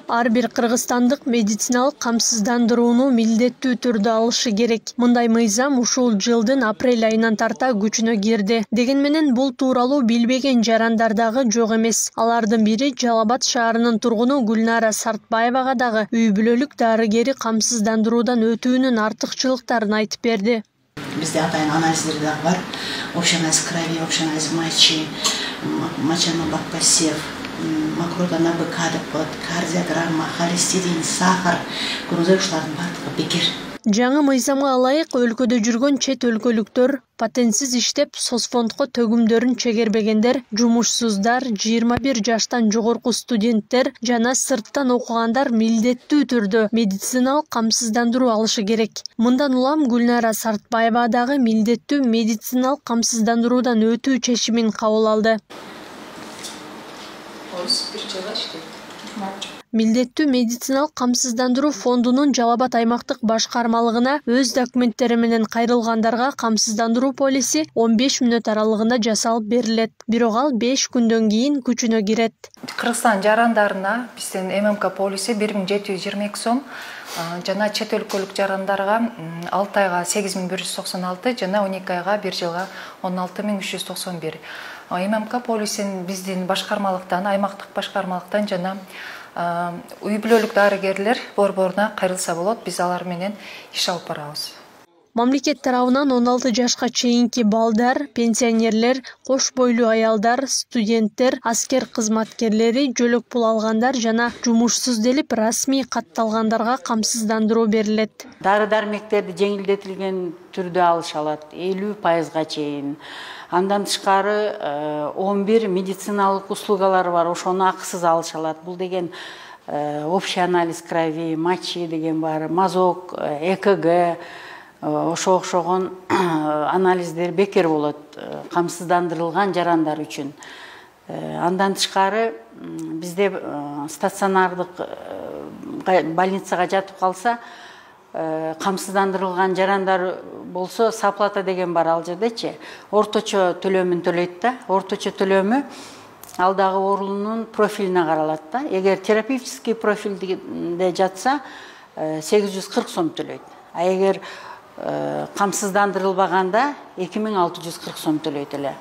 Ар бир кыргызстандык медициналык камсыздандырууну милдеттүү түрдө алышы керек. Мындай мыйзам ушул жылдын апрель айынан тарта күчүнө кирди. Деген менен бул тууралуу билбеген жарандардагы жок эмес. Алардын бири Жалал Абад шаарынын тургуну Гүлнара Сартбаевага дагы үй бүлөлүк дарыгери камсыздандыруудан өтүүнүн артыкчылыктарын айтып берди. Бизде атайын анализдер дагы бар. Общий анализ крови, общий анализ мочи, мочанобак посев, мокрота на БК деп коет, кардиограмма, холестерин, сахар, күнүгө ушулардын баардыгы бекер. Жаңы мыйзамга ылайык өлкөдө жүргөн чет өлкөлүктөр, патентсиз иштеп соцфондко төгүмдөрүн чегербегендер, жумушсуздар, 21 жаштан жогорку студенттер жана сырттан окугандар милдеттүү түрдө медициналык камсыздандыруу алышы керек. Мындан улам Гүлнара Сартбаева дагы милдеттүү медициналык камсыздандыруудан өтүү чечимин кабыл алды. Милдеттүү медициналык камсыздандыруу фондунун Жалал Абад аймактык башкармалыгына өз документтери менен кайрылгандарга камсыздандыруу полиси 15 мүнөт аралыгында жасалып берилет. Бирок ал 5 күндөн кийин күчүнө кирет. Кыргызстан жарандарына биздин ММК полиси 1722 сом, жана чет өлкөлүк жарандарга 6 айга 8196 жана 12 айга 1 жылга 16391. ММК полисин биздин башкармалыктан, аймактык башкармалыктан жана үй бүлөлүк дарыгерлер борборуна кайрылса болот, биз алар менен иш алып барабыз. Мамлекет тарабынан 16 жашка чейинки балдар, пенсионерлер, кош бойлуу аялдар, студенттер, аскер кызматкерлери, жөлөк пул алгандар жана жумушсуз делип расмий катталгандарга камсыздандыруу берилет. Дары-дармектерди жеңилдетилген түрдө алыш алат, 50%га чейин. Андан тышкары 11 медициналык услугалар бар, ошону акысыз алыш алат. Бул деген общий анализ крови, мочи деген бар, мазок, ЭКГ, ошо окшогон анализдер бекер болот камсыздандырылган жарандар үчүн. Андан тышкары бизде стационардык больницага жатып калса, камсыздандырылган жарандар болсо саплата деген бар ал жердечи. Орточо төлөмүн төлөйт да. Орточо төлөмү алдагы оорунун профилине каралат да. Эгер терапевтический профилде жатса 840 сом төлөйт. А эгер камсыздандырылбаганда 2640 сом төлөйт эле.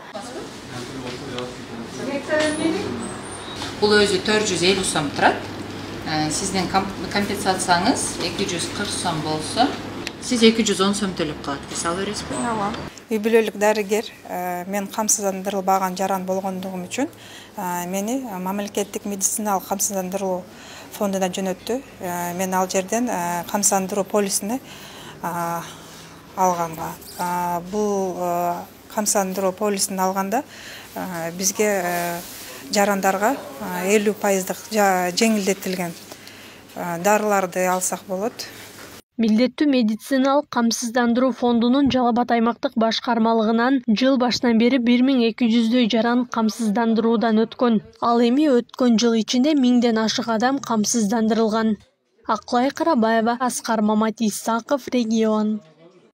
Бул өзү 450 сом турат. Сиздин компенсацияңыз 240 сом болсо, сиз 210 сом төлөп калат. Ал өрөсү? Ооба. Үй бүлөлүк дарыгер, мен камсыздандырылбаган жаран болгондугум үчүн мени мамлекеттик медициналык камсыздандыруу фондуна жөнөттү. Мен ал жерден камсыздандыруу полисине алганга. Бул камсыздандыруу полисин алганда бизге жарандарга 50%дык жеңилдетилген дарыларды алсак болот. Милдеттүү медициналык камсыздандыруу фондунун Жалал Абад аймактык башкармалыгынан жыл башынан бери 1200дөй жаран камсыздандыруудан өткөн. Ал эми өткөн жыл ичинде 1000ден ашык адам камсыздандырылган. Акылай Карабаева, Аскар Маматисаков, Регион.